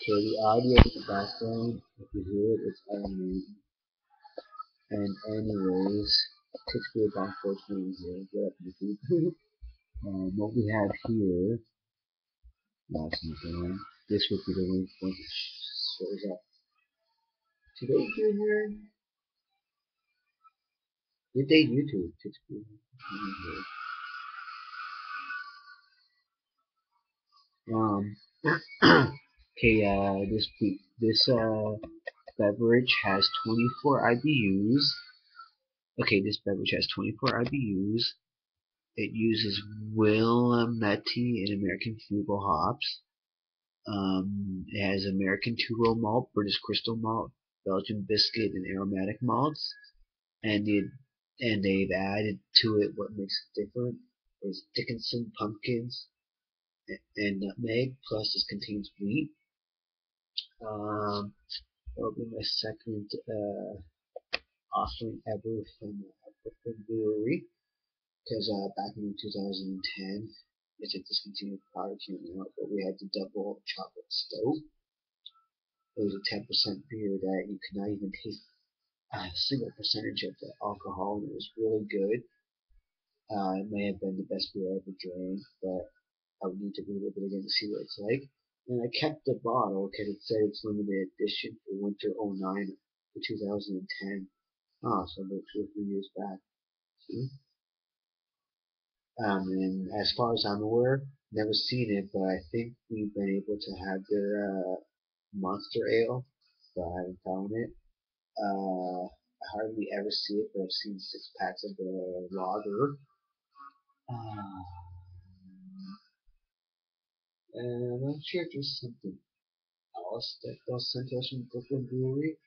So the audio in the background, if you hear it, it's Iron Maiden. And anyways, takes me about 14 here. Get up YouTube. What we have here, that's not the one. This would be the link once it shows up. Today, Junior. Good day, YouTube. Takes me. Okay, this beverage has 24 IBUs. Okay, this beverage has 24 IBUs. It uses Willamette and American Fugle hops. It has American two-row malt, British crystal malt, Belgian biscuit, and aromatic malts. And they've added to it what makes it different is Dickinson pumpkins and nutmeg. Plus, this contains wheat. That'll be my second offering ever from Brooklyn Brewery. Because back in 2010, it's a discontinued product here now, but we had the double chocolate stout. It was a 10% beer that you could not even taste a single percentage of the alcohol, and it was really good. It may have been the best beer I ever drank, but I would need to read it again to see what it's like. And I kept the bottle because it said it's limited edition for winter '09 to 2010. Oh, so about 2 or 3 years back. See? And as far as I'm aware, never seen it, but I think we've been able to have their Monster Ale, but I haven't found it. I hardly ever see it, but I've seen 6 packs of the lager. Uh, and I'm not sure if there's something else that they'll send to us from Brooklyn Brewery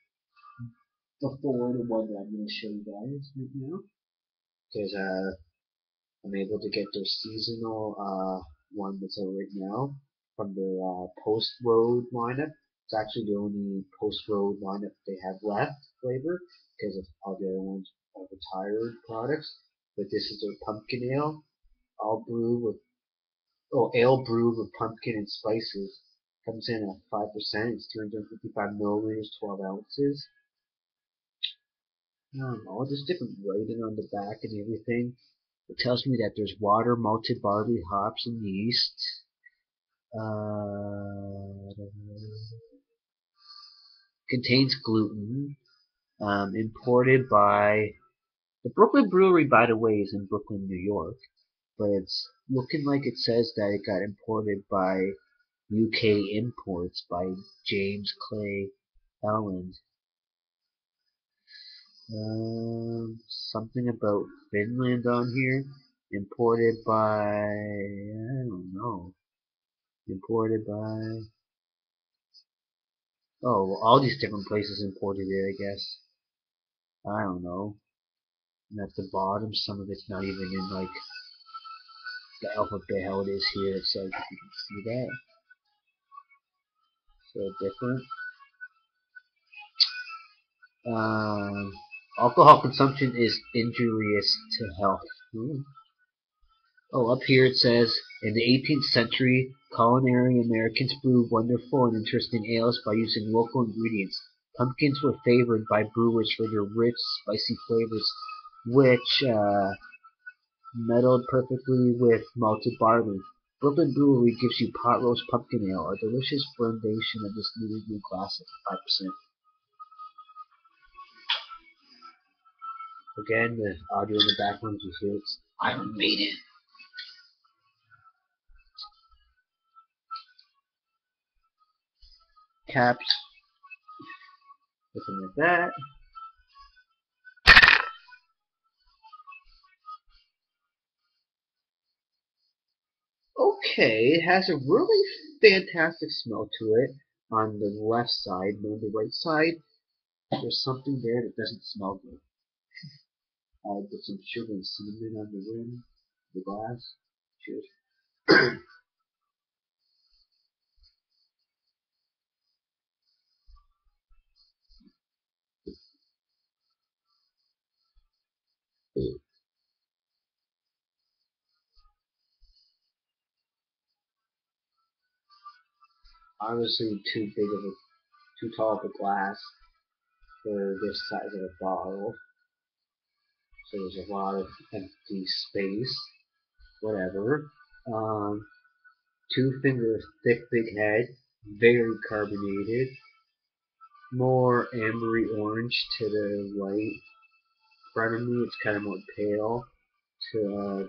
before the one that I'm going to show you guys right now. Because I'm able to get their seasonal one that's out right now from their Post Road lineup. It's actually the only Post Road lineup they have left flavor because of all the other ones are retired products. But this is their pumpkin ale, all brewed with ale brewed with pumpkin and spices. Comes in at 5%. It's 355 milliliters, 12 ounces. There's different writing on the back and everything. It tells me that there's water, malted barley, hops, and yeast. Contains gluten. Imported by the Brooklyn Brewery, by the way, is in Brooklyn, New York, but it's looking like it says that it got imported by UK Imports by James Clay Elland. Something about Finland on here. Imported by, I don't know. Imported by, all these different places imported it, I guess. I don't know. And at the bottom, some of it's not even in like the alphabet how it is here. So if you can see that, so different. Um, Alcohol consumption is injurious to health. Up here it says, in the 18th century, culinary Americans brewed wonderful and interesting ales by using local ingredients. Pumpkins were favored by brewers for their rich, spicy flavors, which melded perfectly with malted barley. Brooklyn Brewery gives you pot roast pumpkin ale, a delicious blendation of this New England classic, 5%. Again, the audio in the background you hear it's Iron Maiden. Caps, looking like that. Okay, it has a really fantastic smell to it. on the left side, and on the right side, there's something there that doesn't smell good. I'll put some sugar and cinnamon on the rim, the glass. Cheers. Honestly, too tall of a glass for this size of a bottle. So there's a lot of empty space. Whatever. 2 finger thick big head, very carbonated. More ambery orange to the right. In front of me, it's kind of more pale. To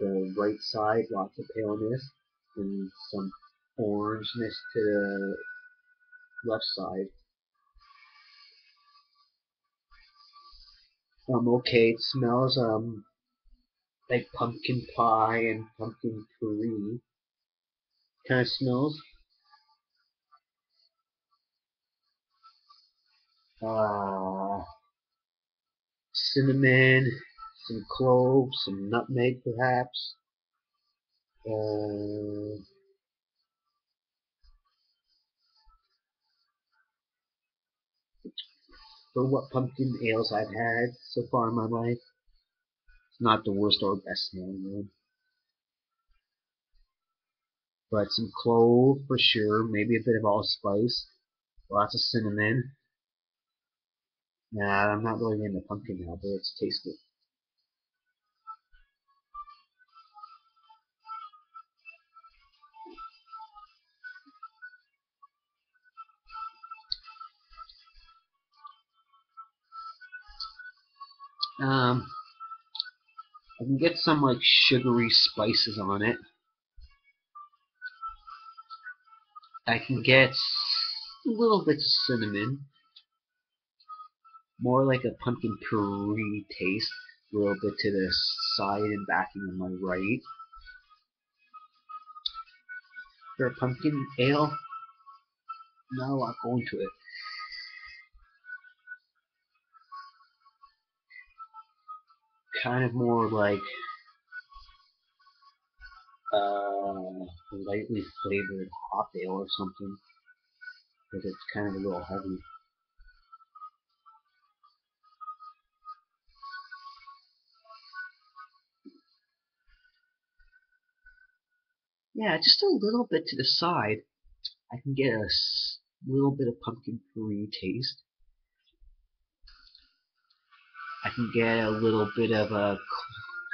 the right side, lots of paleness, and some orangeness to the left side. Okay, it smells like pumpkin pie and pumpkin puree kind of smells. Cinnamon, some cloves, some nutmeg perhaps. For what pumpkin ales I've had so far in my life, it's not the worst or best smelling one. But some clove for sure, maybe a bit of allspice, lots of cinnamon. Nah, I'm not really into pumpkin now, but let's taste it. I can get some like sugary spices on it. I can get a little bit of cinnamon, more like a pumpkin puree taste, a little bit to the side and backing on my right. For a pumpkin ale, not a lot going to it. Kind of more like lightly flavored hop ale or something, because it's kind of a little heavy. Yeah, just a little bit to the side. I can get a little bit of pumpkin puree taste. I can get a little bit of a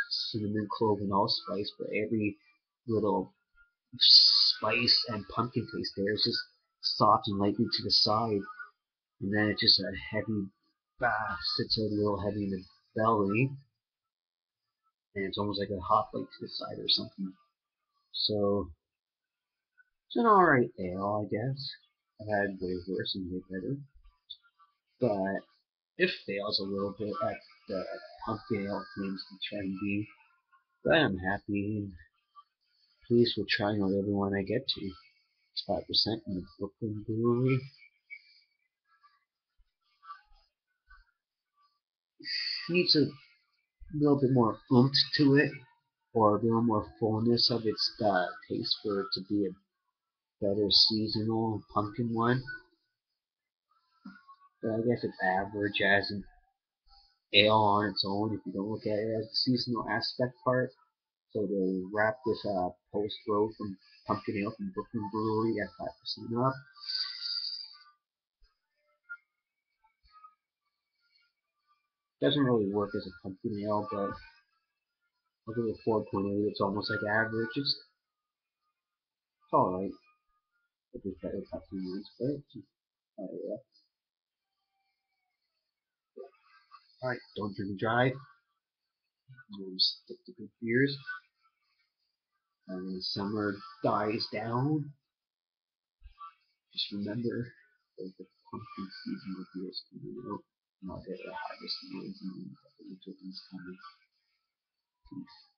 cinnamon, clove, and allspice, but every little spice and pumpkin taste there is just soft and lightly to the side, and then it's just a heavy sits a little heavy in the belly, and it's almost like a hot plate to the side or something. So it's an alright ale, I guess. I've had way worse and way better, but it fails a little bit at the pumpkin ale claims to try and be. But I'm happy and pleased with trying out every one I get to. It's 5% in the Brooklyn Brewery. Needs a little bit more oomph to it, or a little more fullness of its taste for it to be a better seasonal pumpkin one. But I guess it's average as an ale on its own if you don't look at it as the seasonal aspect part. So to wrap this post road from pumpkin ale from Brooklyn Brewery at 5% up. Doesn't really work as a pumpkin ale, but I'll give it 4.8. It's almost like average. It's alright. It is better pumpkin ones, but yeah. Alright, don't drink and drive. Stick to good beers. And when summer dies down, just remember that the pumpkin season of beers coming out. Not that the harvest season and the winter is coming. Peace.